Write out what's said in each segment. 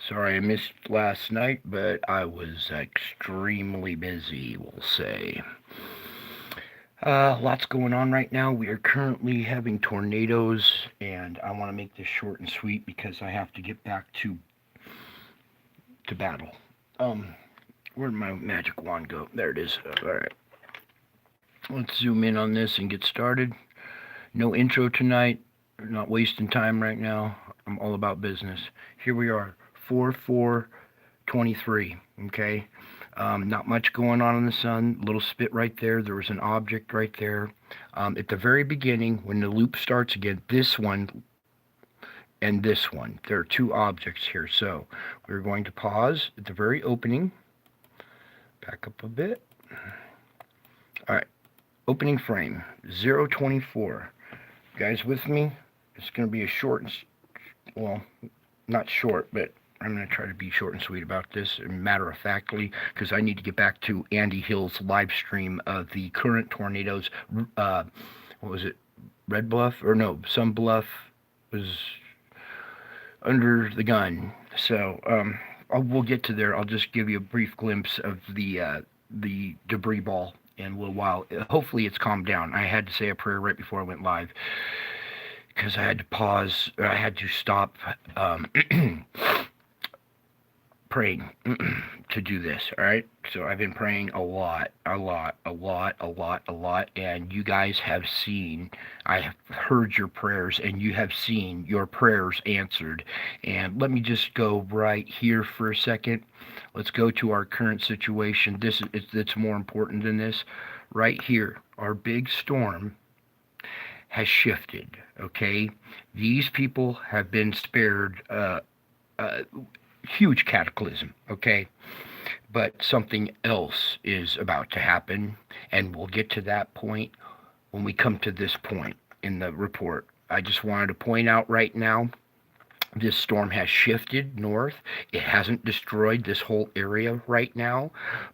Sorry I missed last night, but I was extremely busy, we'll say. Lots going on right now. We are currently having tornadoes, and I want to make this short and sweet because I have to get back to battle. Um, where'd my magic wand go? There it is. All right. Let's zoom in on this and get started. No intro tonight. Not wasting time right now. I'm all about business. Here we are. 4/4/23. Okay. Not much going on in the sun. Little spit right there. There was an object right there. At the very beginning, when the loop starts again, this one and this one, there are two objects here. So we're going to pause at the very opening. Back up a bit. All right. Opening frame 024. You guys with me? It's going to be a short, well, not short, but I'm going to try to be short and sweet about this, and matter of factly, because I need to get back to Andy Hill's live stream of the current tornadoes. What was it? Red Bluff? Or no, Sun Bluff was under the gun. So we'll get to there. I'll just give you a brief glimpse of the debris ball in a little while. Hopefully it's calmed down. I had to say a prayer right before I went live because I had to pause. I had to stop praying to do this. All right. So I've been praying a lot, and you guys have seen. I have heard your prayers, and you have seen your prayers answered. And let me just go right here for a second. Let's go to our current situation. It's more important than this. Right here, our big storm has shifted. Okay, these people have been spared huge cataclysm. Okay, but something else is about to happen, and we'll get to that point when we come to this point in the report. I just wanted to point out right now, this storm has shifted north. It hasn't destroyed this whole area right now,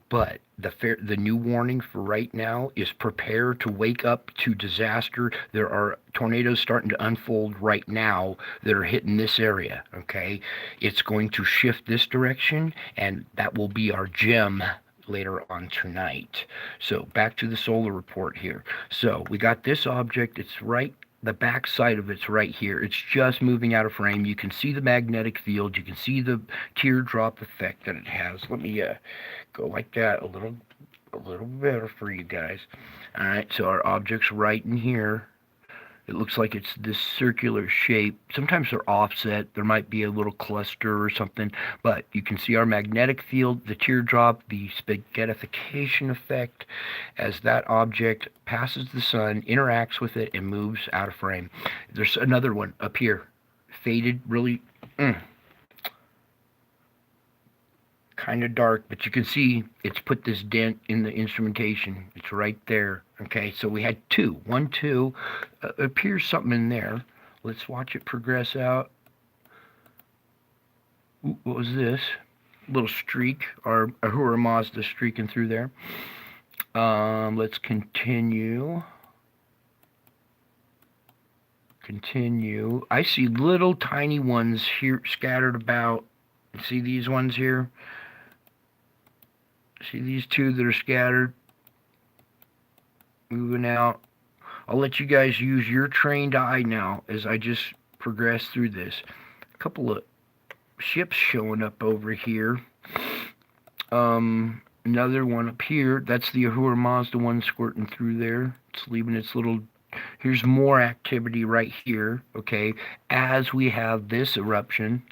but the new warning for right now is prepare to wake up to disaster. There are tornadoes starting to unfold right now that are hitting this area, okay? It's going to shift this direction, and that will be our gem later on tonight. So back to the solar report here. So we got this object. It's right, the back side of it's right here. It's just moving out of frame. You can see the magnetic field. You can see the teardrop effect that it has. Let me go like that a little better for you guys. All right, so our object's right in here. It looks like it's this circular shape. Sometimes they're offset. There might be a little cluster or something, but you can see our magnetic field, the teardrop, the spaghettification effect as that object passes the sun, interacts with it, and moves out of frame. There's another one up here, faded, really kind of dark, but you can see it's put this dent in the instrumentation. It's right there. Okay, so we had two. One, two. Appears something in there. Let's watch it progress out. Ooh, what was this? Little streak, our Ahura Mazda streaking through there. Let's continue. Continue. I see little tiny ones here scattered about. See these ones here? See these two that are scattered? Moving out. I'll let you guys use your trained eye now as I just progress through this. A couple of ships showing up over here. Another one up here. That's the Ahura Mazda one squirting through there. It's leaving its little... Here's more activity right here, okay, as we have this eruption.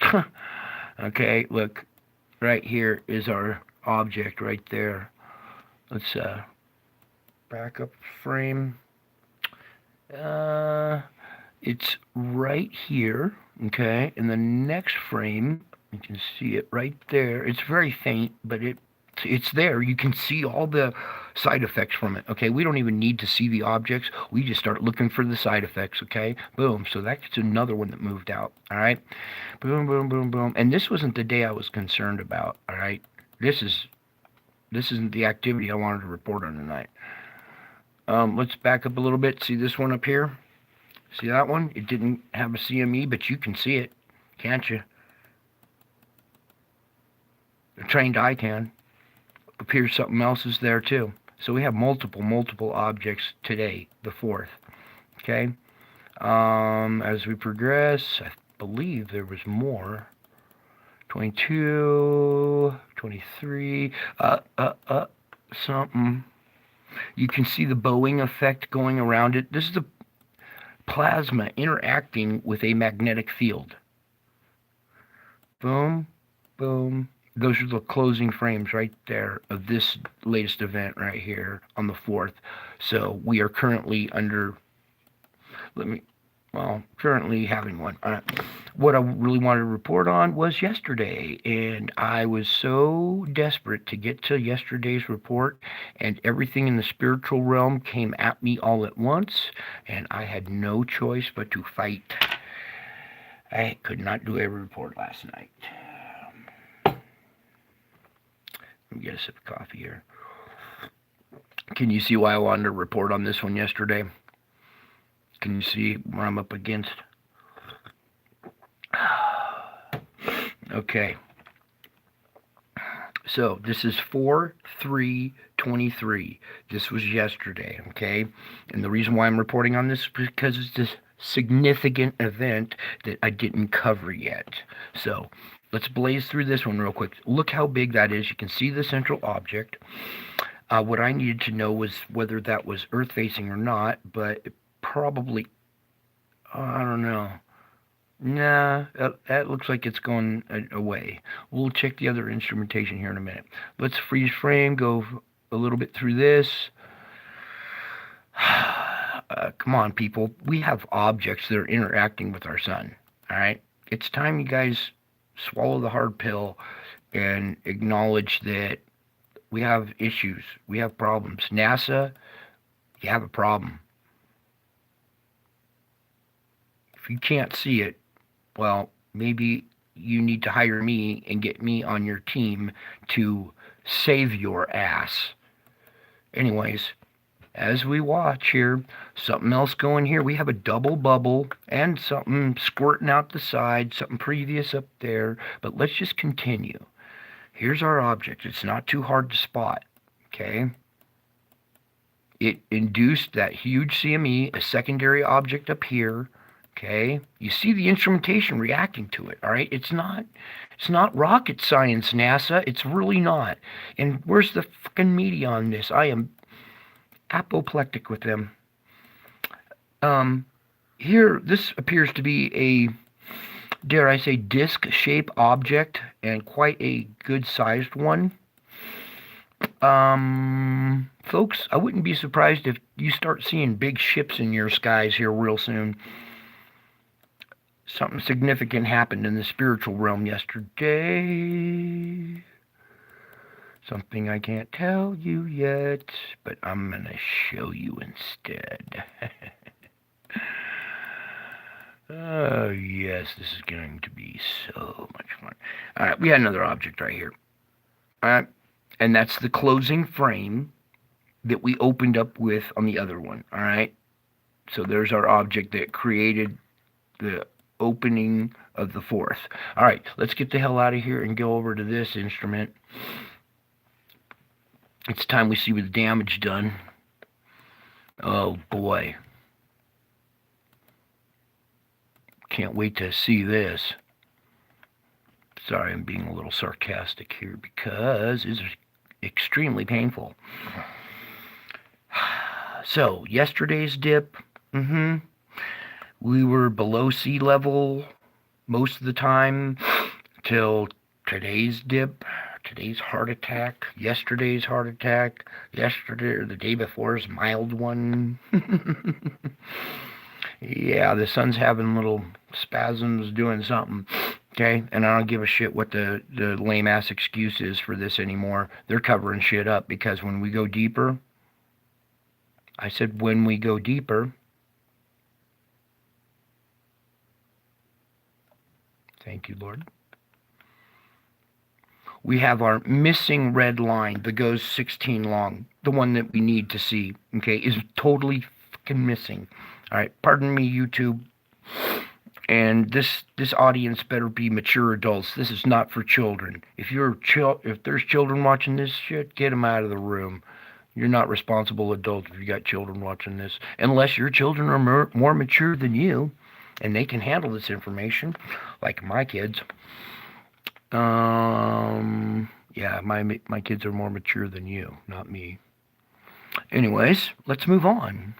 Okay, look, right here is our object right there. Let's back up frame. It's right here, okay, in the next frame. You can see it right there. It's very faint, but it's there. You can see all the side effects from it. Okay, we don't even need to see the objects. We just start looking for the side effects. Okay, boom. So that's another one that moved out. All right, boom, boom, boom, boom. And this wasn't the day I was concerned about. All right, this isn't the activity I wanted to report on tonight. Let's back up a little bit. See this one up here? See that one? It didn't have a CME, but you can see it, can't you? trained eye can. Appears something else is there too. So we have multiple objects today, the 4th. Okay. As we progress, I believe there was more. 22, 23, something. You can see the Boeing effect going around it. This is the plasma interacting with a magnetic field. Boom, boom. Those are the closing frames right there of this latest event right here on the 4th. So we are currently currently having one. What I really wanted to report on was yesterday, and I was so desperate to get to yesterday's report, and everything in the spiritual realm came at me all at once, and I had no choice but to fight. I could not do a report last night. Let me get a sip of coffee here. Can you see why I wanted to report on this one yesterday? Can you see what I'm up against? Okay. So this is 4/3/23. This was yesterday, okay? And the reason why I'm reporting on this is because it's this significant event that I didn't cover yet. So let's blaze through this one real quick. Look how big that is. You can see the central object. What I needed to know was whether that was Earth-facing or not, but it probably, I don't know. Nah, that looks like it's going away. We'll check the other instrumentation here in a minute. Let's freeze frame, go a little bit through this. Come on, people. We have objects that are interacting with our sun, all right? It's time you guys swallow the hard pill and acknowledge that we have issues. We have problems. NASA, you have a problem. If you can't see it, well, maybe you need to hire me and get me on your team to save your ass. Anyways, as we watch here, something else going here. We have a double bubble and something squirting out the side, something previous up there. But let's just continue. Here's our object. It's not too hard to spot, okay? It induced that huge CME, a secondary object up here. Okay, you see the instrumentation reacting to it, all right? It's not rocket science, NASA. It's really not. And where's the fucking media on this? I am apoplectic with them. Here, this appears to be a, dare I say, disc-shaped object, and quite a good-sized one. Folks, I wouldn't be surprised if you start seeing big ships in your skies here real soon. Something significant happened in the spiritual realm yesterday. Something I can't tell you yet, but I'm going to show you instead. Oh, yes, this is going to be so much fun. All right, we had another object right here. All right, and that's the closing frame that we opened up with on the other one. All right, so there's our object that created the opening of the 4th. All right, let's get the hell out of here and go over to this instrument. It's time we see what the damage done. Oh boy. Can't wait to see this. Sorry, I'm being a little sarcastic here because it's extremely painful. So, yesterday's dip, we were below sea level most of the time till today's dip, today's heart attack, yesterday's heart attack, yesterday or the day before's mild one. Yeah, the sun's having little spasms doing something, okay? And I don't give a shit what the lame-ass excuse is for this anymore. They're covering shit up because when we go deeper, I said when we go deeper, thank you, Lord. We have our missing red line that goes 16 long. The one that we need to see, okay, is totally fucking missing. All right, pardon me, YouTube. And this audience better be mature adults. This is not for children. If there's children watching this shit, get them out of the room. You're not responsible adults if you got children watching this, unless your children are more mature than you, and they can handle this information, like my kids. Yeah, my kids are more mature than you, not me. Anyways, let's move on.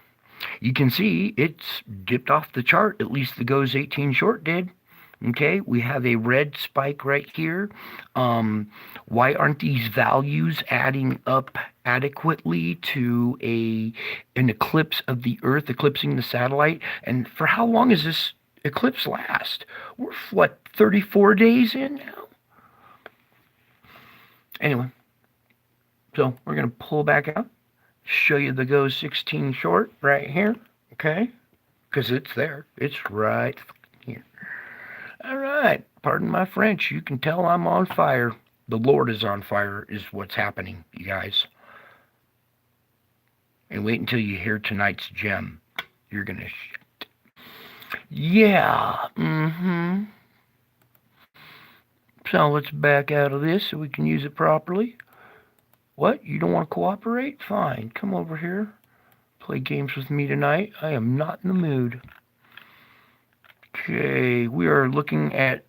You can see it's dipped off the chart, at least the GOES 18 short did. Okay, we have a red spike right here. Why aren't these values adding up adequately to an eclipse of the Earth eclipsing the satellite? And for how long does this eclipse last? We're, what, 34 days in now? Anyway, so we're going to pull back out, show you the GOES 16 short right here, okay? Because it's there. It's right here. All right, pardon my French. You can tell I'm on fire. The Lord is on fire is what's happening, you guys. And wait until you hear tonight's gem. You're going to shit. Yeah, So let's back out of this so we can use it properly. What? You don't want to cooperate? Fine. Come over here. Play games with me tonight. I am not in the mood. Okay, we are looking at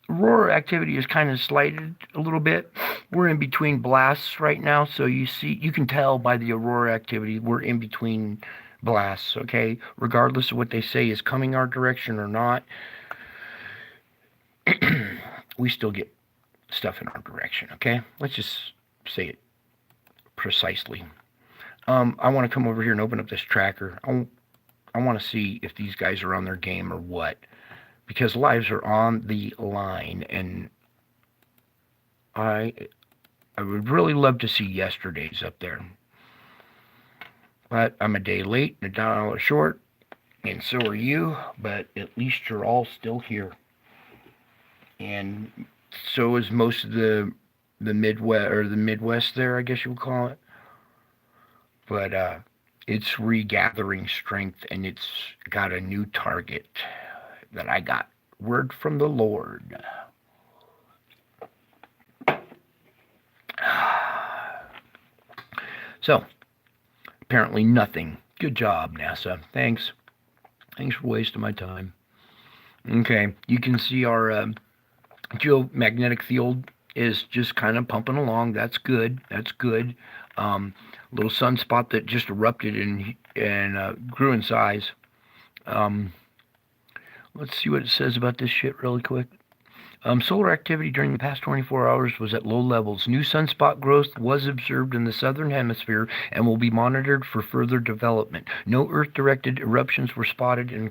aurora activity is kind of slighted a little bit. We're in between blasts right now, so you can tell by the aurora activity we're in between blasts, okay? Regardless of what they say is coming our direction or not, we still get stuff in our direction, okay? Let's just say it precisely. I want to come over here and open up this tracker. I want to see if these guys are on their game or what, because lives are on the line, and I would really love to see yesterday's up there. But I'm a day late and $1 short, and so are you, but at least you're all still here. And so is most of the Midwest there, I guess you would call it. But it's regathering strength, and it's got a new target that I got word from the Lord. So, apparently nothing. Good job, NASA. Thanks. Thanks for wasting my time. Okay, you can see our geomagnetic field is just kind of pumping along. That's good. That's good. Little sunspot that just erupted and grew in size. Let's see what it says about this shit really quick. Solar activity during the past 24 hours was at low levels. New sunspot growth was observed in the southern hemisphere and will be monitored for further development. No Earth-directed eruptions were spotted in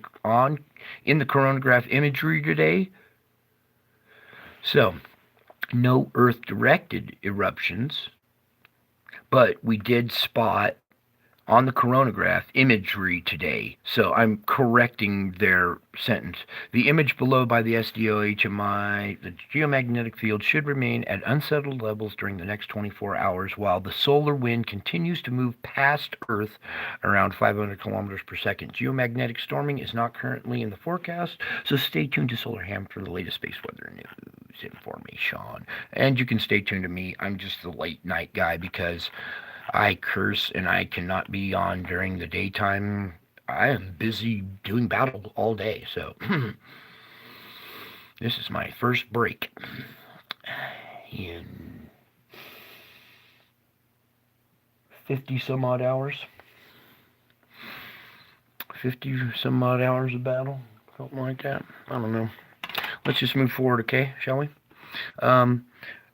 the coronagraph imagery today. So, no Earth-directed eruptions, but we did spot on the coronagraph imagery today. So I'm correcting their sentence. The image below by the SDOHMI, the geomagnetic field should remain at unsettled levels during the next 24 hours while the solar wind continues to move past Earth around 500 kilometers per second. Geomagnetic storming is not currently in the forecast, so stay tuned to Solar Ham for the latest space weather news information. And you can stay tuned to me. I'm just the late night guy because I curse and I cannot be on during the daytime. I am busy doing battle all day, so this is my first break in 50 some odd hours. 50 some odd hours of battle, something like that. I don't know. Let's just move forward, okay? Shall we?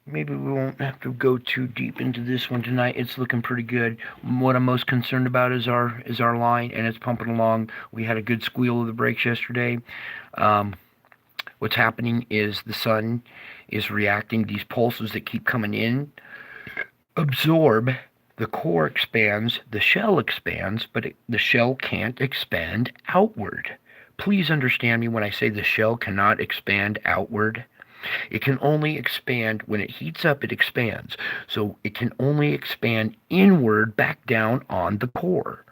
Maybe we won't have to go too deep into this one tonight. It's looking pretty good. What I'm most concerned about is our line, and it's pumping along. We had a good squeal of the brakes yesterday. What's happening is the sun is reacting. These pulses that keep coming in absorb. The core expands, the shell expands, but the shell can't expand outward. Please understand me when I say the shell cannot expand outward. It can only expand when it heats up, it expands. So it can only expand inward back down on the core.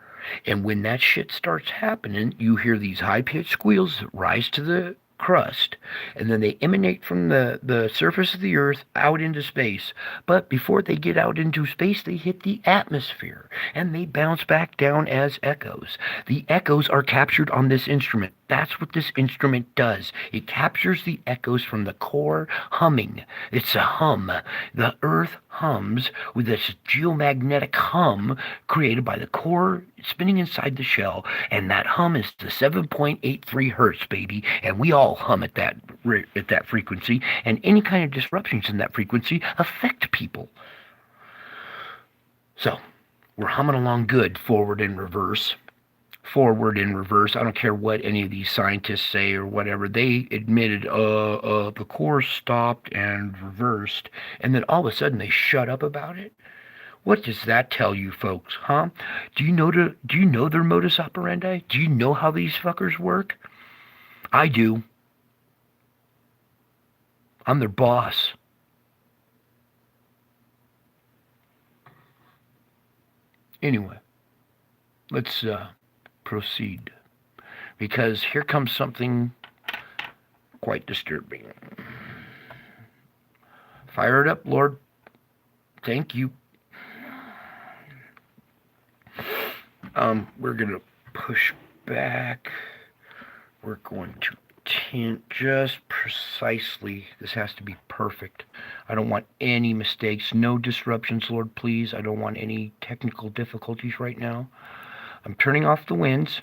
And when that shit starts happening, you hear these high-pitched squeals that rise to the crust, and then they emanate from the surface of the earth out into space. But before they get out into space, they hit the atmosphere, and they bounce back down as echoes. The echoes are captured on this instrument. That's what this instrument does. It captures the echoes from the core humming. It's a hum. The earth hums with this geomagnetic hum created by the core spinning inside the shell, and that hum is the 7.83 hertz, baby, and we all hum at that frequency, and any kind of disruptions in that frequency affect people. So we're humming along good, forward and reverse. Forward and reverse. I don't care what any of these scientists say or whatever. They admitted the core stopped and reversed, and then all of a sudden they shut up about it. What does that tell you folks, huh? Do you know their modus operandi? Do you know how these fuckers work? I do. I'm their boss. Anyway, let's proceed, because here comes something quite disturbing. Fire it up, Lord. Thank you. We're going to push back. We're going to tint just precisely. This has to be perfect. I don't want any mistakes, no disruptions, Lord, please. I don't want any technical difficulties right now. I'm turning off the winds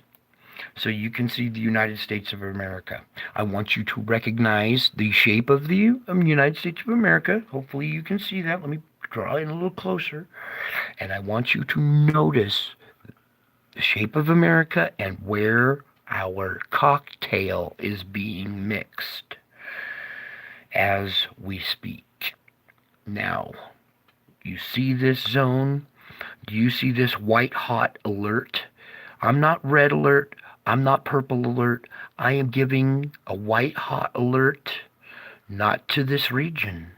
so you can see the United States of America. I want you to recognize the shape of the United States of America. Hopefully you can see that. Let me draw in a little closer. And I want you to notice the shape of America and where our cocktail is being mixed as we speak. Now, you see this zone? Do you see this white hot alert? I'm not red alert. I'm not purple alert. I am giving a white hot alert, not to this region.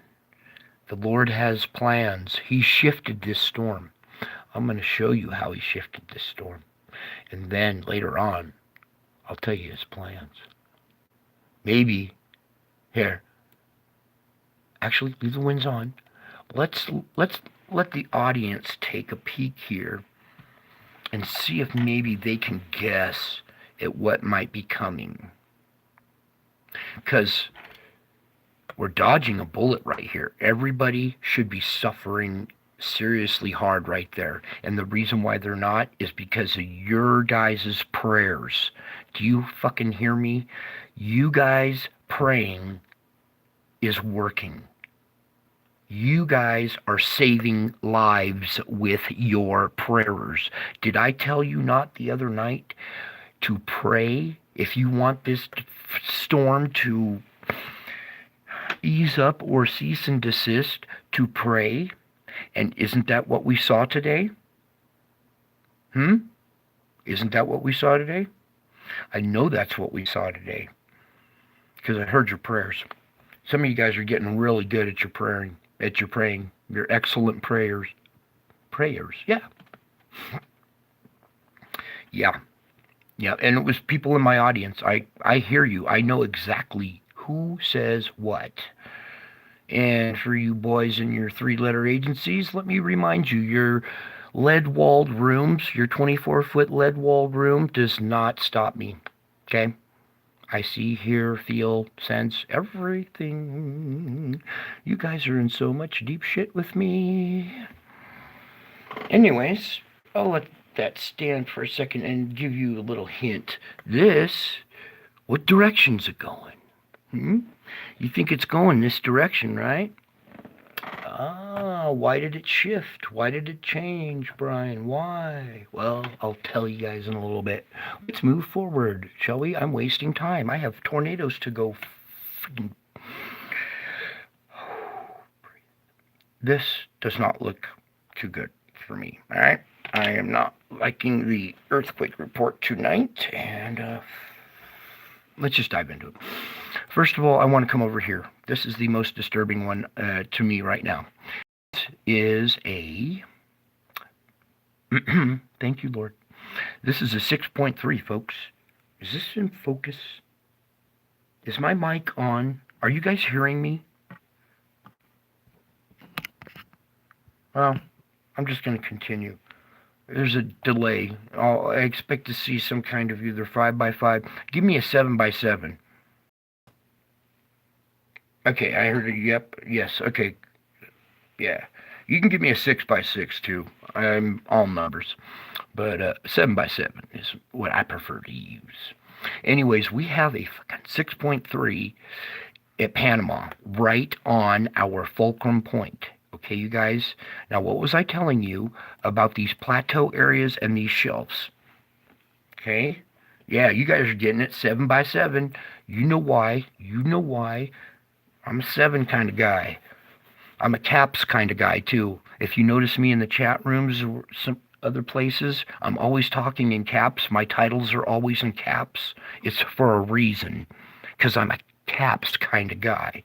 The Lord has plans. He shifted this storm. I'm going to show you how he shifted this storm. And then later on, I'll tell you his plans. Maybe, here, actually leave the winds on. Let's let the audience take a peek here and see if maybe they can guess at what might be coming. Because we're dodging a bullet right here. Everybody should be suffering seriously hard right there. And the reason why they're not is because of your guys' prayers. Do you fucking hear me? You guys praying is working. You guys are saving lives with your prayers. Did I tell you not the other night to pray if you want this storm to ease up or cease and desist, to pray? And isn't that what we saw today? Isn't that what we saw today? I know that's what we saw today because I heard your prayers. Some of you guys are getting really good at your praying. Your excellent prayers. Yeah. And it was people in my audience. I hear you. I know exactly who says what. And for you boys in your 3-letter agencies, let me remind you, your lead-walled rooms, your 24-foot lead-walled room does not stop me. Okay? I see, hear, feel, sense everything. You guys are in so much deep shit with me. Anyways, I'll let that stand for a second and give you a little hint. What direction's it going? You think it's going this direction, right? Why did it shift? Why did it change, Brian? Why? Well, I'll tell you guys in a little bit. Let's move forward, shall we? I'm wasting time. I have tornadoes to go. This does not look too good for me, all right? I am not liking the earthquake report tonight, and let's just dive into it. First of all, I want to come over here. This is the most disturbing one to me right now. This is a... Thank you, Lord. This is a 6.3, folks. Is this in focus? Is my mic on? Are you guys hearing me? Well, I'm just going to continue. There's a delay. I expect to see some kind of either 5x5. Give me a 7x7. Okay, I heard a yep. Yes, okay. Yeah. You can give me a 6x6 too. I'm all numbers. But 7x7 is what I prefer to use. Anyways, we have a fucking 6.3 at Panama, right on our fulcrum point. Okay, you guys? Now, what was I telling you about these plateau areas and these shelves? Okay? Yeah, you guys are getting it 7x7. You know why. You know why. I'm a 7 kind of guy. I'm a caps kind of guy, too. If you notice me in the chat rooms or some other places, I'm always talking in caps. My titles are always in caps. It's for a reason, because I'm a caps kind of guy.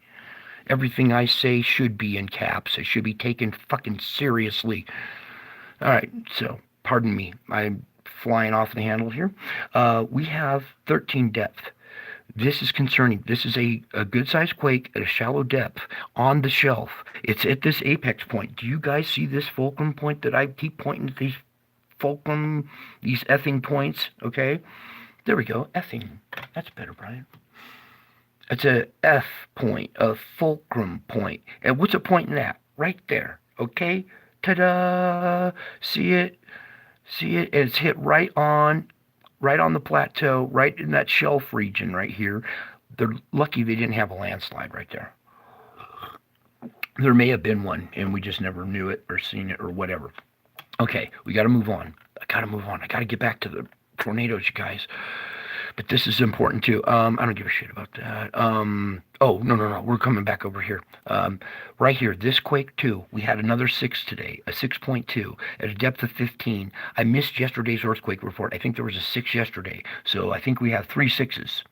Everything I say should be in caps. It should be taken fucking seriously. All right, so pardon me. I'm flying off the handle here. We have 13 depth. This is concerning. This is a good-sized quake at a shallow depth on the shelf. It's at this apex point. Do you guys see this fulcrum point that I keep pointing to these fulcrum, these effing points? Okay, there we go. Effing. That's better, Brian. It's a F point, a fulcrum point. And what's it pointing at? Right there. Okay? Ta-da! See it? See it? And it's hit right on the plateau, right in that shelf region right here. They're lucky they didn't have a landslide right there. There may have been one, and we just never knew it or seen it or whatever. Okay, we got to move on. I got to get back to the tornadoes, you guys. But this is important too. I don't give a shit about that. Oh, no. We're coming back over here. Right here, this quake too. We had another 6 today, a 6.2 at a depth of 15. I missed yesterday's earthquake report. I think there was a 6 yesterday. So I think we have 3 6s.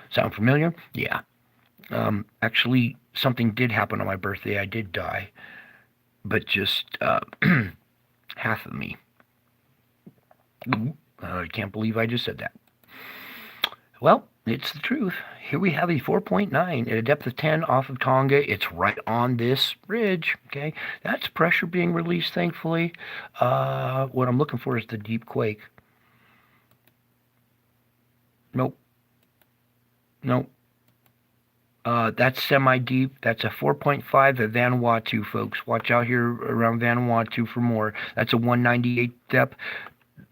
Sound familiar? Yeah. Actually, something did happen on my birthday. I did die. But just half of me. I can't believe I just said that. Well, it's the truth. Here we have a 4.9 at a depth of 10 off of Tonga. It's right on this ridge, okay? That's pressure being released, thankfully. What I'm looking for is the deep quake. Nope. That's semi-deep. That's a 4.5 at Vanuatu, folks. Watch out here around Vanuatu for more. That's a 198 depth.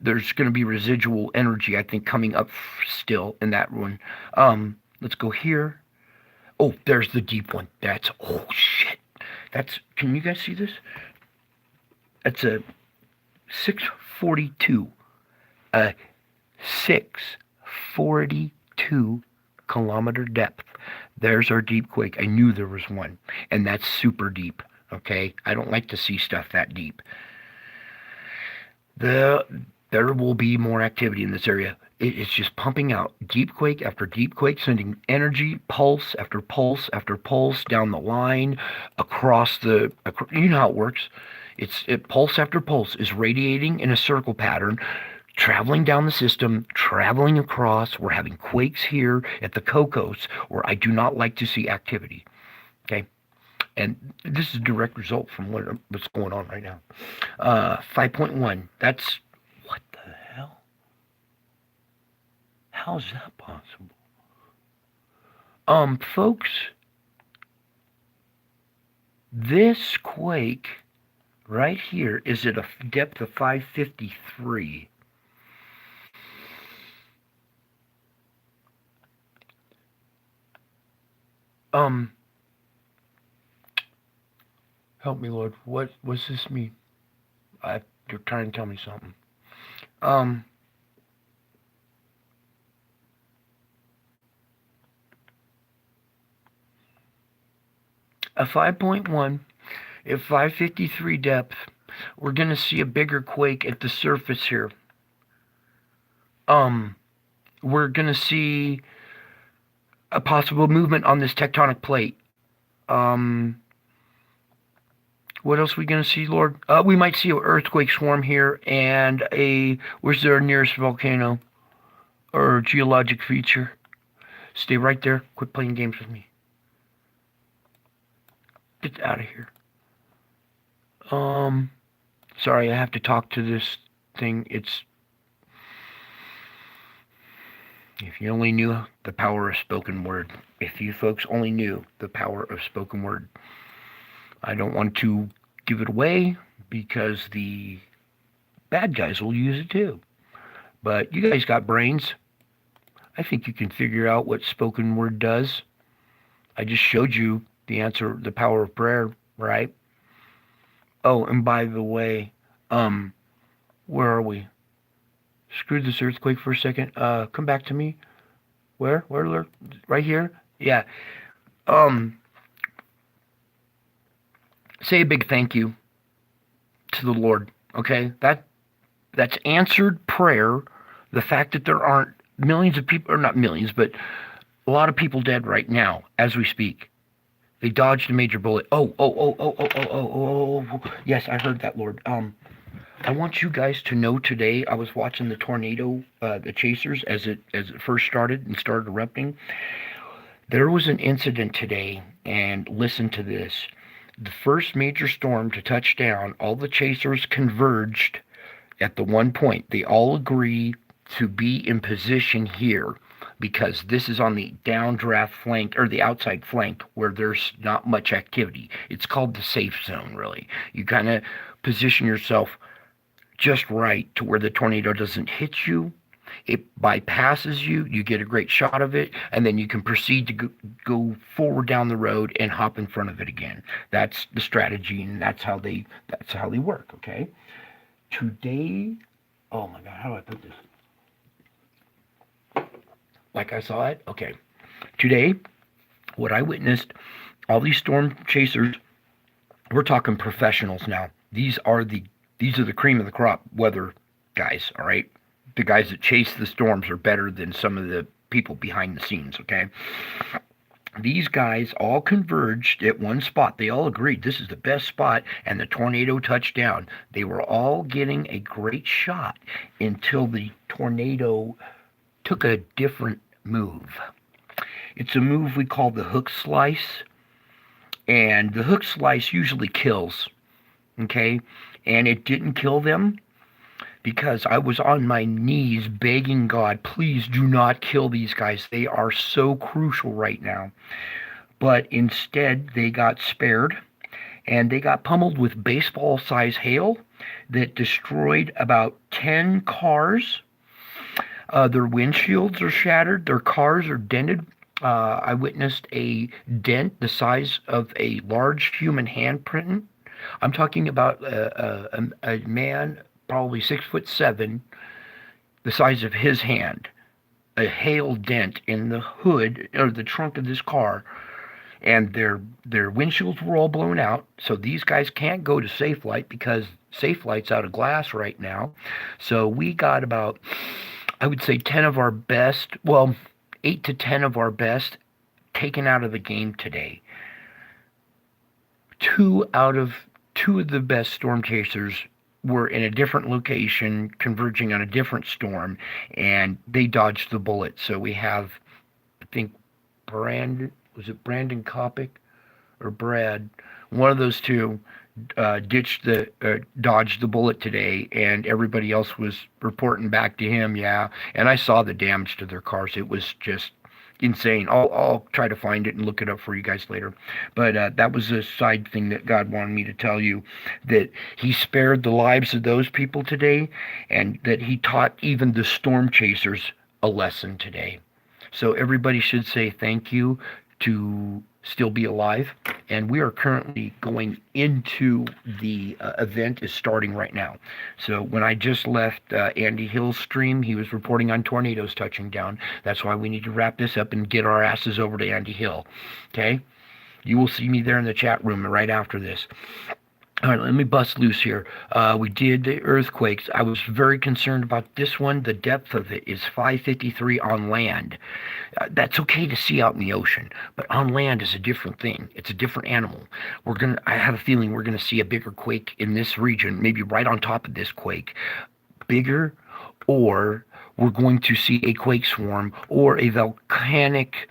There's going to be residual energy, I think, coming up still in that one. Let's go here. Oh, there's the deep one. Oh, shit. Can you guys see this? That's a 642. A 642 kilometer depth. There's our deep quake. I knew there was one. And that's super deep, okay? I don't like to see stuff that deep. There will be more activity in this area. It's just pumping out deep quake after deep quake, sending energy, pulse after pulse after pulse down the line, you know how it works. Pulse after pulse is radiating in a circle pattern, traveling down the system, traveling across. We're having quakes here at the Cocos, where I do not like to see activity. Okay? And this is a direct result from what's going on right now. 5.1. That's... What the hell? How's that possible? Folks, this quake right here is at a depth of 553. Help me, Lord. What's this mean? You're trying to tell me something. A 5.1 at 553 depth. We're going to see a bigger quake at the surface here. We're going to see a possible movement on this tectonic plate. What else are we going to see, Lord? We might see an earthquake swarm here and where's their nearest volcano or geologic feature? Stay right there. Quit playing games with me. Get out of here. Sorry, I have to talk to this thing. If you only knew the power of spoken word. If you folks only knew the power of spoken word. I don't want to give it away because the bad guys will use it too. But you guys got brains. I think you can figure out what spoken word does. I just showed you the answer, the power of prayer, right? Oh, and by the way, where are we? Screw this earthquake for a second. Come back to me. Where? Right here? Yeah. Say a big thank you to the Lord. Okay? That's answered prayer. The fact that there aren't millions of people, or not millions, but a lot of people dead right now as we speak. They dodged a major bullet. Oh. Yes, I heard that, Lord. I want you guys to know today, I was watching the tornado, the chasers, as it first started erupting. There was an incident today, and listen to this. The first major storm to touch down, all the chasers converged at the one point. They all agree to be in position here because this is on the downdraft flank, or the outside flank, where there's not much activity. It's called the safe zone, really. You kind of position yourself just right to where the tornado doesn't hit you. It bypasses you. You get a great shot of it, and then you can proceed to go forward down the road and hop in front of it again. That's the strategy, and that's how they work. Okay. Today, oh my God, how do I put this? Like I saw it? Okay. Today, what I witnessed, all these storm chasers, we're talking professionals now. These are the cream of the crop weather guys, all right? The guys that chase the storms are better than some of the people behind the scenes, okay? These guys all converged at one spot. They all agreed this is the best spot, and the tornado touched down. They were all getting a great shot until the tornado took a different move. It's a move we call the hook slice, and the hook slice usually kills, okay? And it didn't kill them because I was on my knees begging God, please do not kill these guys. They are so crucial right now. But instead, they got spared, and they got pummeled with baseball-sized hail that destroyed about 10 cars. Their windshields are shattered. Their cars are dented. I witnessed a dent the size of a large human handprint. I'm talking about a man, probably 6'7", the size of his hand. A hail dent in the hood or the trunk of this car, and their windshields were all blown out. So these guys can't go to Safelite because Safelite's out of glass right now. So we got about, I would say 10 of our best, well, 8 to 10 of our best taken out of the game today. Two of the best storm chasers were in a different location, converging on a different storm, and they dodged the bullet. So we have, I think, Brandon Kopic or Brad? One of those two dodged the bullet today, and everybody else was reporting back to him. Yeah, and I saw the damage to their cars. It was just insane. I'll try to find it and look it up for you guys later. But that was a side thing that God wanted me to tell you, that he spared the lives of those people today, and that he taught even the storm chasers a lesson today. So everybody should say thank you to still be alive. And we are currently going into the event is starting right now. So when I just left Andy Hill's stream, he was reporting on tornadoes touching down. That's why we need to wrap this up and get our asses over to Andy Hill. Okay? You will see me there in the chat room right after this. All right, let me bust loose here. We did the earthquakes. I was very concerned about this one. The depth of it is 553 on land. That's okay to see out in the ocean, but on land is a different thing. It's a different animal. I have a feeling we're gonna see a bigger quake in this region, maybe right on top of this quake, bigger, or we're going to see a quake swarm or a volcanic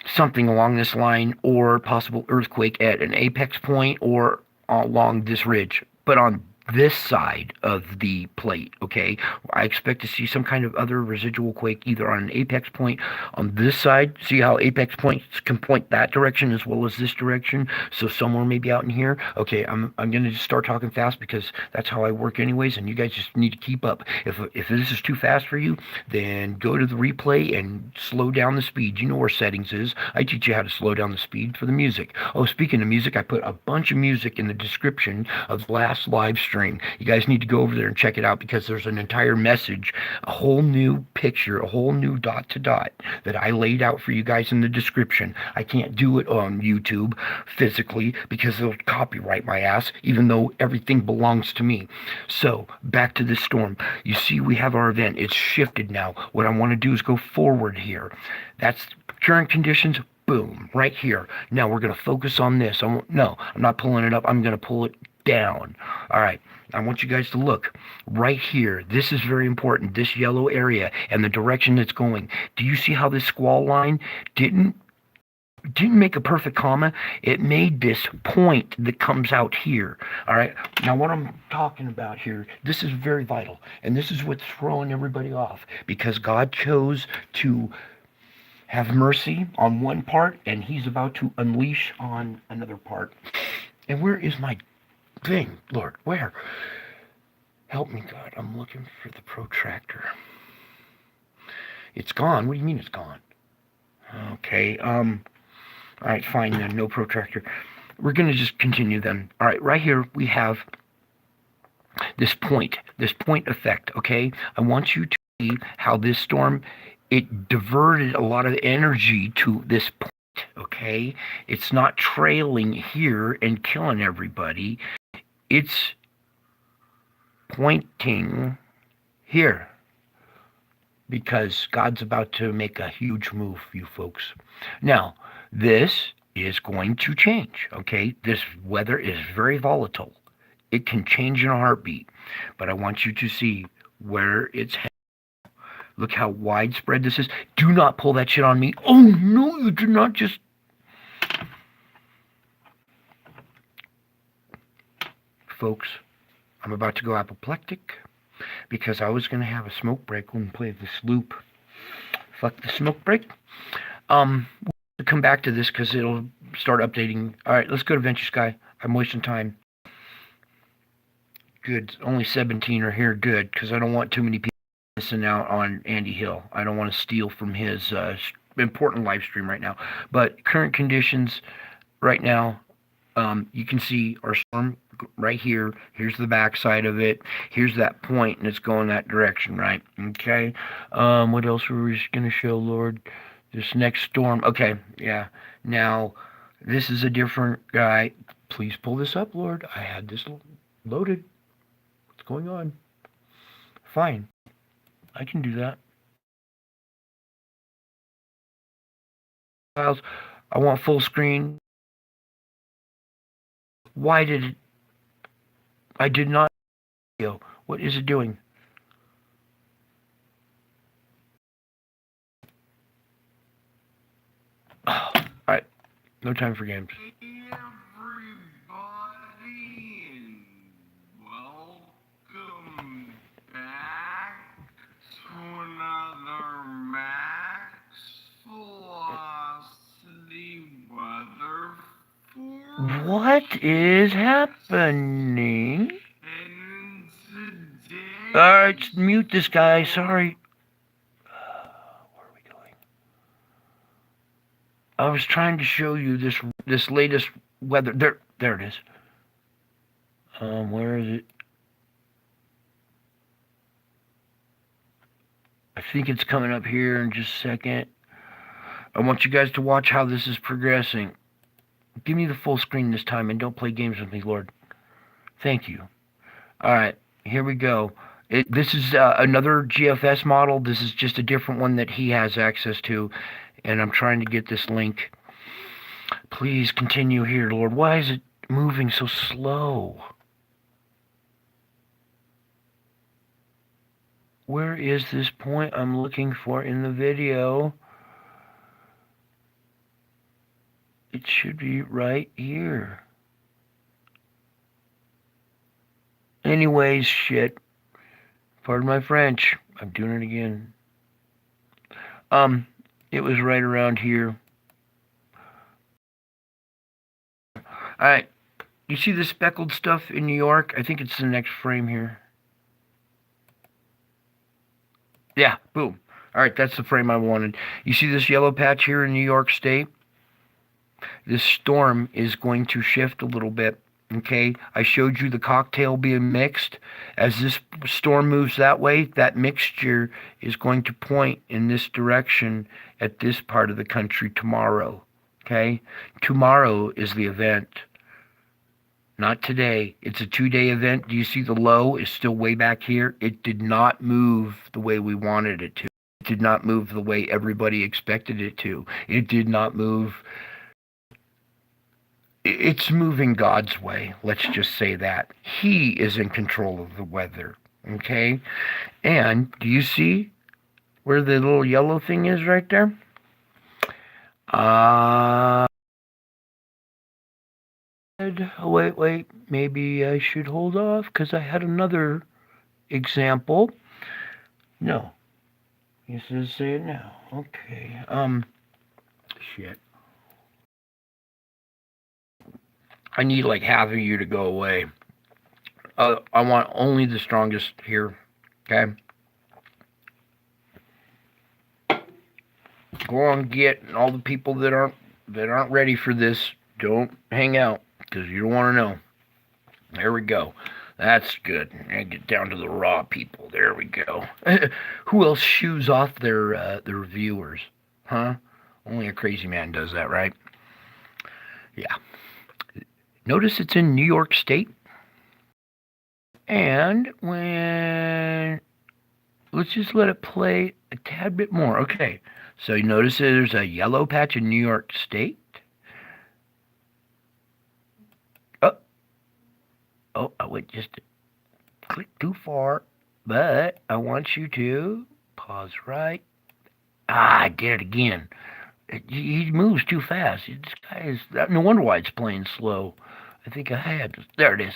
something along this line, or possible earthquake at an apex point or along this ridge. But on this side of the plate, okay, I expect to see some kind of other residual quake either on an apex point on this side. See how apex points can point that direction as well as this direction. So somewhere maybe out in here. Okay, I'm gonna just start talking fast because that's how I work anyways, and you guys just need to keep up. If this is too fast for you, then go to the replay and slow down the speed. You know where settings is. I teach you how to slow down the speed for the music. Oh, speaking of music, I put a bunch of music in the description of the last live stream. You guys need to go over there and check it out because there's an entire message, a whole new picture, a whole new dot to dot that I laid out for you guys in the description. I can't do it on YouTube physically because they'll copyright my ass, even though everything belongs to me. So, back to this storm. You see, we have our event. It's shifted now. What I want to do is go forward here. That's current conditions. Boom, right here. Now we're going to focus on this. No, I'm not pulling it up. I'm going to pull it down. All right. I want you guys to look right here. This is very important. This yellow area and the direction it's going. Do you see how this squall line didn't make a perfect comma? It made this point that comes out here. All right. Now what I'm talking about here, this is very vital. And this is what's throwing everybody off because God chose to have mercy on one part and he's about to unleash on another part. And where is my thing, Lord? Where? Help me, God. I'm looking for the protractor. It's gone. What do you mean it's gone? Okay. All right, fine then. No protractor. We're going to just continue then. All right, right here we have this point effect, okay? I want you to see how this storm, it diverted a lot of energy to this point, okay? It's not trailing here and killing everybody. It's pointing here because God's about to make a huge move, you folks. Now, this is going to change, okay? This weather is very volatile. It can change in a heartbeat, but I want you to see where it's headed. Look how widespread this is. Do not pull that shit on me. Oh, no, you do not just... Folks, I'm about to go apoplectic because I was going to have a smoke break when we play this loop. Fuck the smoke break. We'll come back to this because it'll start updating. All right, let's go to Venture Sky. I'm wasting time. Good. Only 17 are here. Good, because I don't want too many people missing out on Andy Hill. I don't want to steal from his important live stream right now. But current conditions right now, you can see our storm right here. Here's the back side of it. Here's that point, and it's going that direction, right? Okay. What else were we going to show, Lord? This next storm. Okay, yeah. Now, this is a different guy. Please pull this up, Lord. I had this loaded. What's going on? Fine. I can do that. Files. I want full screen. Why did it... I did not... What is it doing? Oh, alright. No time for games. Welcome back to another Max Velocity Weather Forecast. What is happening? And today... Alright, mute this guy. Sorry. Where are we going? I was trying to show you this latest weather. There it is. Where is it? I think it's coming up here in just a second. I want you guys to watch how this is progressing. Give me the full screen this time and don't play games with me, Lord. Thank you. All right, here we go. This is another GFS model. This is just a different one that he has access to, and I'm trying to get this link. Please continue here, Lord. Why is it moving so slow? Where is this point I'm looking for in the video? It should be right here. Anyways, shit. Pardon my French. I'm doing it again. It was right around here. Alright. You see the speckled stuff in New York? I think it's the next frame here. Yeah, boom. Alright, that's the frame I wanted. You see this yellow patch here in New York State? This storm is going to shift a little bit. Okay, I showed you the cocktail being mixed. As this storm moves that way, that mixture is going to point in this direction at this part of the country tomorrow. Okay, tomorrow is the event, not today. It's a 2-day event. Do you see the low is still way back here? It did not move the way we wanted it to. It did not move the way everybody expected it to. It did not move. It's moving God's way. Let's just say that. He is in control of the weather. Okay? And do you see where the little yellow thing is right there? Wait. Maybe I should hold off because I had another example. No. He says say it now. Okay. Shit. I need like half of you to go away. I want only the strongest here. Okay? Go on, get all the people that aren't ready for this. Don't hang out because you don't want to know. There we go. That's good. And get down to the raw people. There we go. Who else shoos off their viewers? Huh? Only a crazy man does that, right? Yeah. Notice it's in New York State. And let's just let it play a tad bit more. Okay. So you notice there's a yellow patch in New York State. Oh, I went just a click too far. But I want you to pause right. I did it again. He moves too fast. This guy is... No wonder why it's playing slow. I think I had... There it is.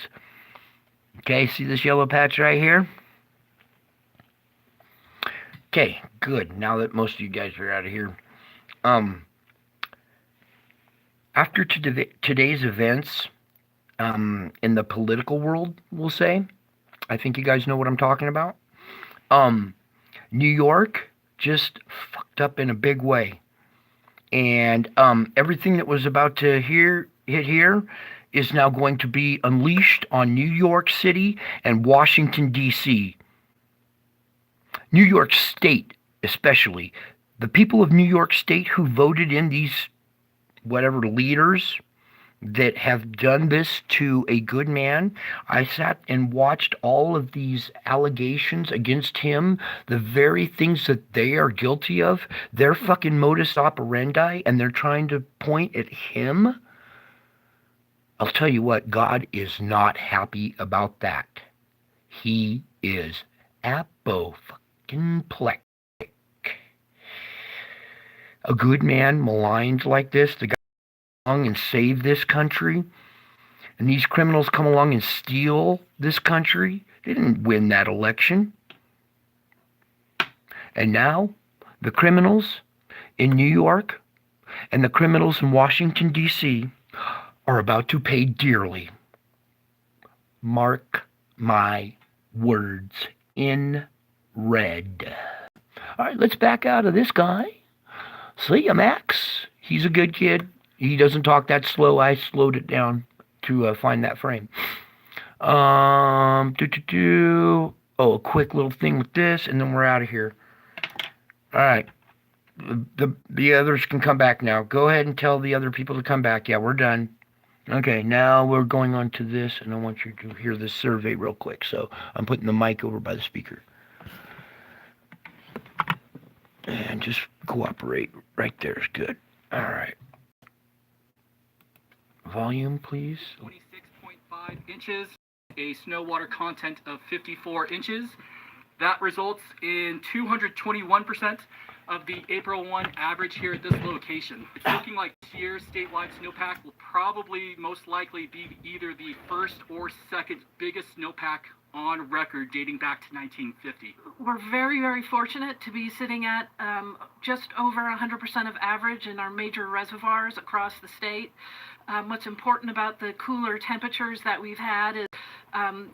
Okay, see this yellow patch right here? Okay, good. Now that most of you guys are out of here. After today's events in the political world, we'll say, I think you guys know what I'm talking about. New York just fucked up in a big way. And everything that was about to hit here is now going to be unleashed on New York City and Washington, D.C. New York State, especially. The people of New York State who voted in these whatever leaders that have done this to a good man. I sat and watched all of these allegations against him, the very things that they are guilty of, their fucking modus operandi, and they're trying to point at him. I'll tell you what, God is not happy about that. He is apoplectic. A good man maligned like this, the guy and save this country, and these criminals come along and steal this country. They didn't win that election. And now the criminals in New York and the criminals in Washington, D.C. are about to pay dearly. Mark my words in red. All right, let's back out of this guy. See ya, Max. He's a good kid. He doesn't talk that slow. I slowed it down to find that frame. Oh, a quick little thing with this, and then we're out of here. All right. The others can come back now. Go ahead and tell the other people to come back. Yeah, we're done. Okay, now we're going on to this, and I want you to hear this survey real quick. So I'm putting the mic over by the speaker. And just cooperate. Right there is good. All right. Volume, please. 26.5 inches, a snow water content of 54 inches. That results in 221% of the April 1 average here at this location. It's looking like this year's statewide snowpack will probably most likely be either the first or second biggest snowpack on record dating back to 1950. We're very, very fortunate to be sitting at just over 100% of average in our major reservoirs across the state. What's important about the cooler temperatures that we've had is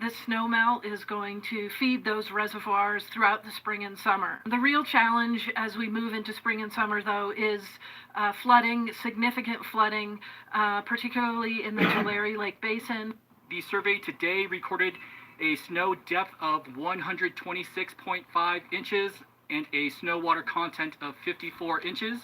this snowmelt is going to feed those reservoirs throughout the spring and summer. The real challenge as we move into spring and summer, though, is flooding, significant flooding, particularly in the Tulare Lake Basin. The survey today recorded a snow depth of 126.5 inches and a snow water content of 54 inches.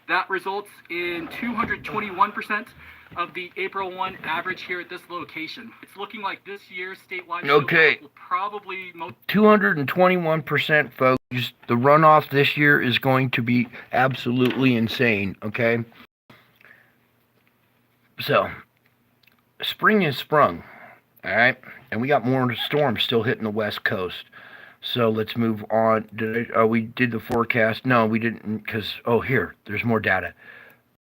That results in 221% of the April 1 average here at this location. It's looking like this year's statewide Okay. snowpack will probably 221%, folks. The runoff this year is going to be absolutely insane, okay? So, spring has sprung, all right? And we got more storms still hitting the West Coast. So let's move on. We did the forecast. No, we didn't, because, here, there's more data.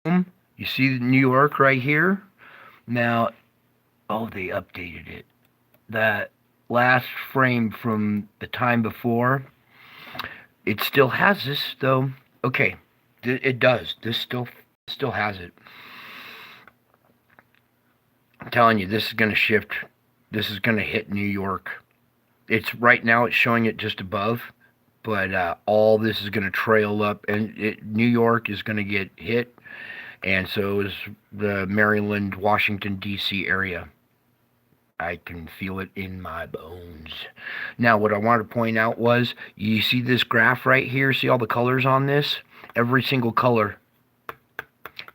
You see New York right here? Now, they updated it. That last frame from the time before, it still has this, though. Okay, it does. This still has it. I'm telling you, this is going to shift. This is going to hit New York. It's right now, it's showing it just above, but all this is going to trail up, and New York is going to get hit, and so is the Maryland, Washington, D.C. area. I can feel it in my bones. Now, what I wanted to point out was, you see this graph right here? See all the colors on this? Every single color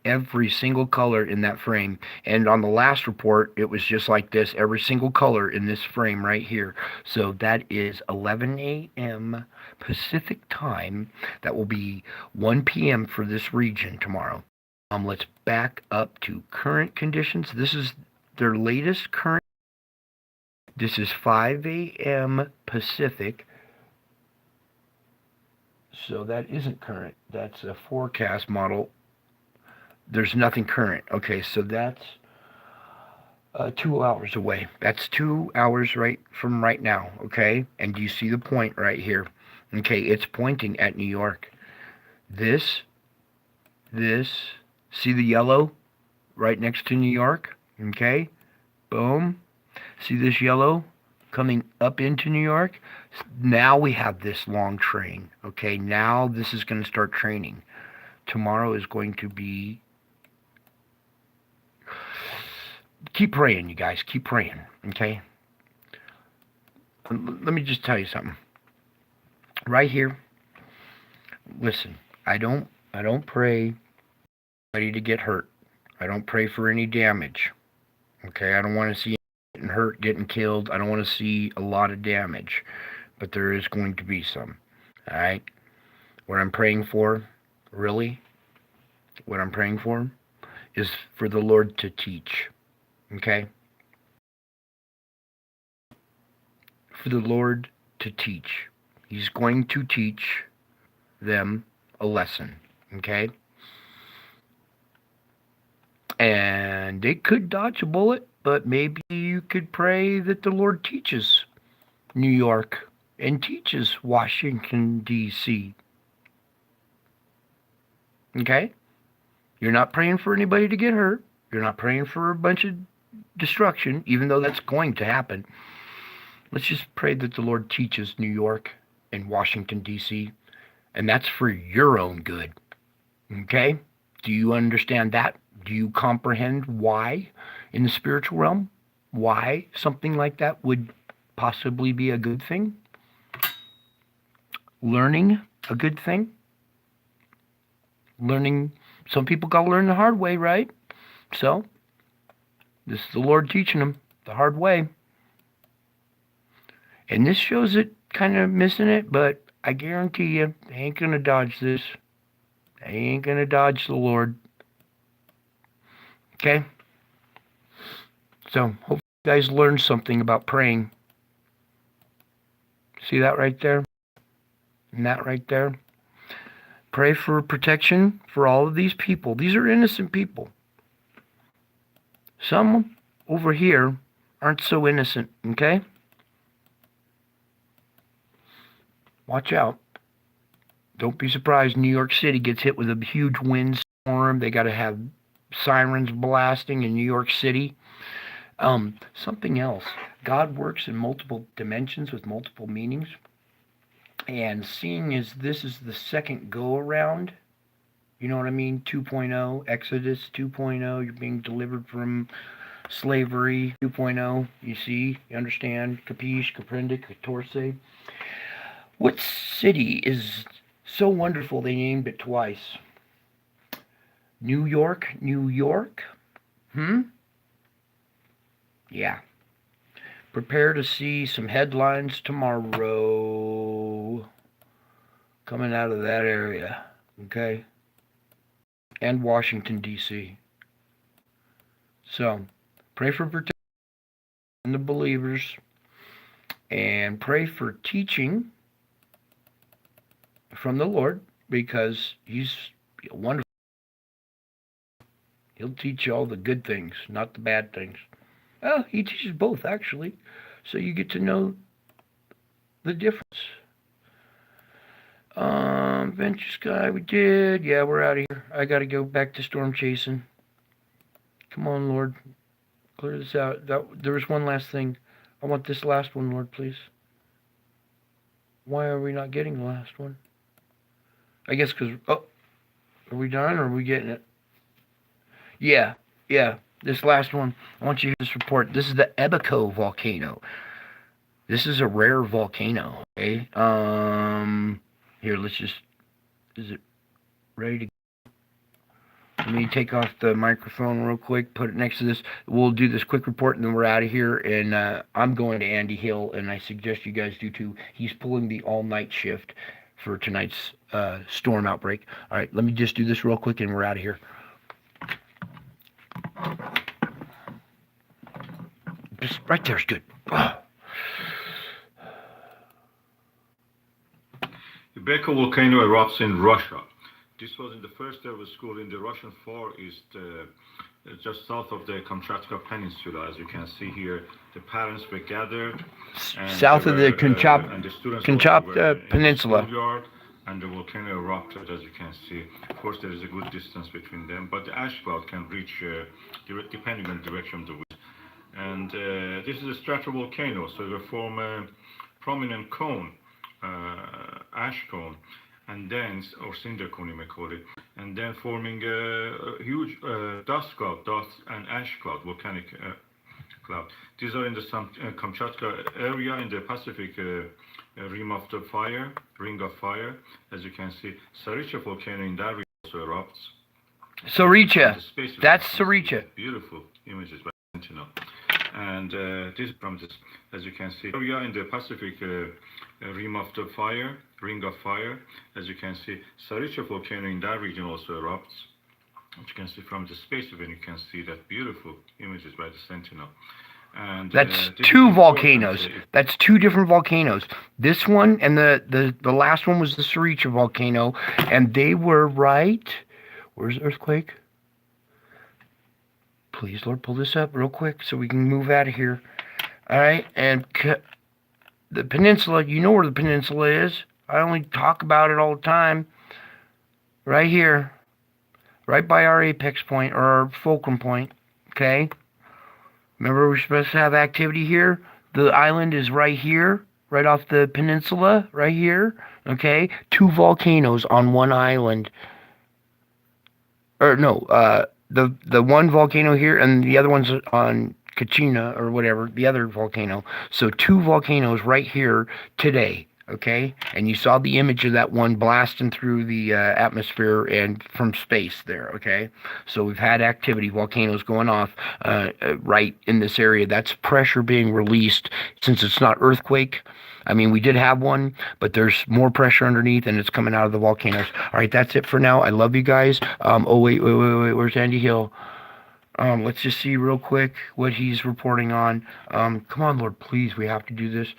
in that frame. And on the last report, it was just like this, every single color in this frame right here. So that is 11 a.m. Pacific time. That will be 1 p.m. for this region tomorrow. Let's back up to current conditions. This is their latest current. This is 5 a.m. Pacific. So that isn't current. That's a forecast model. There's nothing current. Okay, so that's 2 hours away. That's 2 hours right from right now, okay? And do you see the point right here? Okay, it's pointing at New York. This, see the yellow right next to New York? Okay, boom. See this yellow coming up into New York? Now we have this long train, okay? Now this is going to start training. Tomorrow is going to be... Keep praying, you guys. Keep praying, okay? Let me just tell you something. Right here, listen, I don't pray anybody to get hurt. I don't pray for any damage, okay? I don't want to see getting hurt, getting killed. I don't want to see a lot of damage, but there is going to be some, all right? What I'm praying for, really, what I'm praying for is for the Lord to teach. Okay? For the Lord to teach. He's going to teach them a lesson. Okay? And they could dodge a bullet, but maybe you could pray that the Lord teaches New York and teaches Washington, D.C. Okay? You're not praying for anybody to get hurt. You're not praying for a bunch of destruction, even though that's going to happen. Let's just pray that the Lord teaches New York and Washington, D.C., and that's for your own good. Okay? Do you understand that? Do you comprehend why, in the spiritual realm, why something like that would possibly be a good thing? Learning a good thing? Learning, some people got to learn the hard way, right? So, This is the Lord teaching them the hard way. And this shows it kind of missing it, but I guarantee you, they ain't going to dodge this. They ain't going to dodge the Lord. Okay? So, hope you guys learned something about praying. See that right there? And that right there? Pray for protection for all of these people. These are innocent people. Some over here aren't so innocent, okay? Watch out. Don't be surprised New York City gets hit with a huge windstorm. They got to have sirens blasting in New York City. Something else. God works in multiple dimensions with multiple meanings. And seeing as this is the second go-around, you know what I mean? 2.0, Exodus 2.0, you're being delivered from slavery 2.0, you see, you understand, capiche, comprende, catorce. What city is so wonderful they named it twice? New York, New York? Yeah. Prepare to see some headlines tomorrow coming out of that area, okay? And Washington, D.C. So, pray for protection in the believers and pray for teaching from the Lord, because He's wonderful. He'll teach you all the good things, not the bad things. Well, He teaches both, actually. So you get to know the difference. Venture Sky, we did. Yeah, we're out of here. I got to go back to storm chasing. Come on, Lord. Clear this out. There was one last thing. I want this last one, Lord, please. Why are we not getting the last one? I guess because... Oh, are we done or are we getting it? Yeah. This last one, I want you to hear this report. This is the Ebico volcano. This is a rare volcano, okay? Here, let's just... Is it ready to go? Let me take off the microphone real quick, put it next to this. We'll do this quick report, and then we're out of here. And I'm going to Andy Hill, and I suggest you guys do too. He's pulling the all-night shift for tonight's storm outbreak. All right, let me just do this real quick, and we're out of here. Just right there is good. Oh. The Beko volcano erupts in Russia. This was in the first ever school in the Russian Far East, just south of the Kamchatka Peninsula. As you can see here, the parents were gathered. South of the Kamchatka Peninsula. And the volcano erupted, as you can see. Of course, there is a good distance between them, but the ash cloud can reach, depending on the direction of the wind. And this is a stratovolcano, so they form a prominent cone, ash cone, and then, or cinder cone you may call it, and then forming a huge dust cloud, dust and ash cloud, volcanic cloud. These are in the Kamchatka area in the Pacific ring of fire. As you can see, Saricha volcano in that region also erupts. Saricha, that's Saricha. Beautiful images by Sentinel. And this from this, as you can see, area in the Pacific ring of fire. As you can see, Saricha volcano in that region also erupts. As you can see from the space of it, you can see that beautiful images by the Sentinel. And that's two volcanoes. That's two different volcanoes. This one and the last one was the Saricha volcano, and they were right. Where's the earthquake? Please, Lord, pull this up real quick so we can move out of here. All right, and the peninsula. You know where the peninsula is. I only talk about it all the time. Right here, right by our apex point or our fulcrum point. Okay. Remember, we're supposed to have activity here. The island is right here, right off the peninsula, right here. Okay, two volcanoes on one island. Or no, the one volcano here, and the other one's on Kachina or whatever, the other volcano. So two volcanoes right here today. Okay, and you saw the image of that one blasting through the atmosphere and from space there. Okay, so we've had activity, volcanoes going off right in this area. That's pressure being released since it's not earthquake. I mean, we did have one, but there's more pressure underneath, and it's coming out of the volcanoes. All right, that's it for now. I love you guys. Oh wait, where's Andy Hill? Let's just see real quick what he's reporting on. Come on, Lord, please, we have to do this.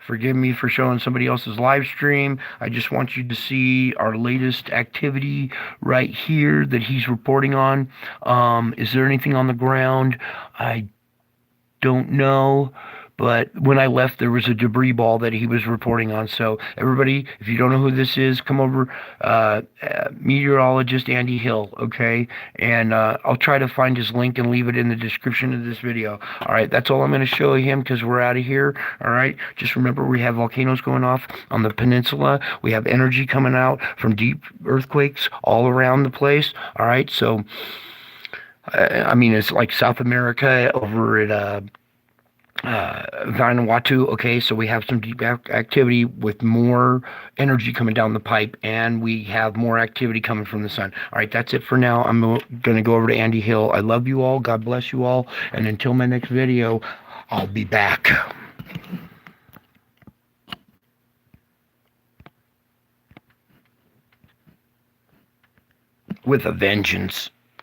Forgive me for showing somebody else's live stream. I just want you to see our latest activity right here that he's reporting on. Is there anything on the ground? I don't know. But when I left, there was a debris ball that he was reporting on. So everybody, if you don't know who this is, come over, meteorologist Andy Hill, okay? And I'll try to find his link and leave it in the description of this video. All right, that's all I'm going to show him because we're out of here. All right, just remember we have volcanoes going off on the peninsula. We have energy coming out from deep earthquakes all around the place. All right, so I mean, it's like South America over at Vanuatu. Okay, so we have some deep activity with more energy coming down the pipe, and we have more activity coming from the sun. All right, that's it for now. I'm going to go over to Andy Hill. I love you all. God bless you all. And until my next video, I'll be back with a vengeance.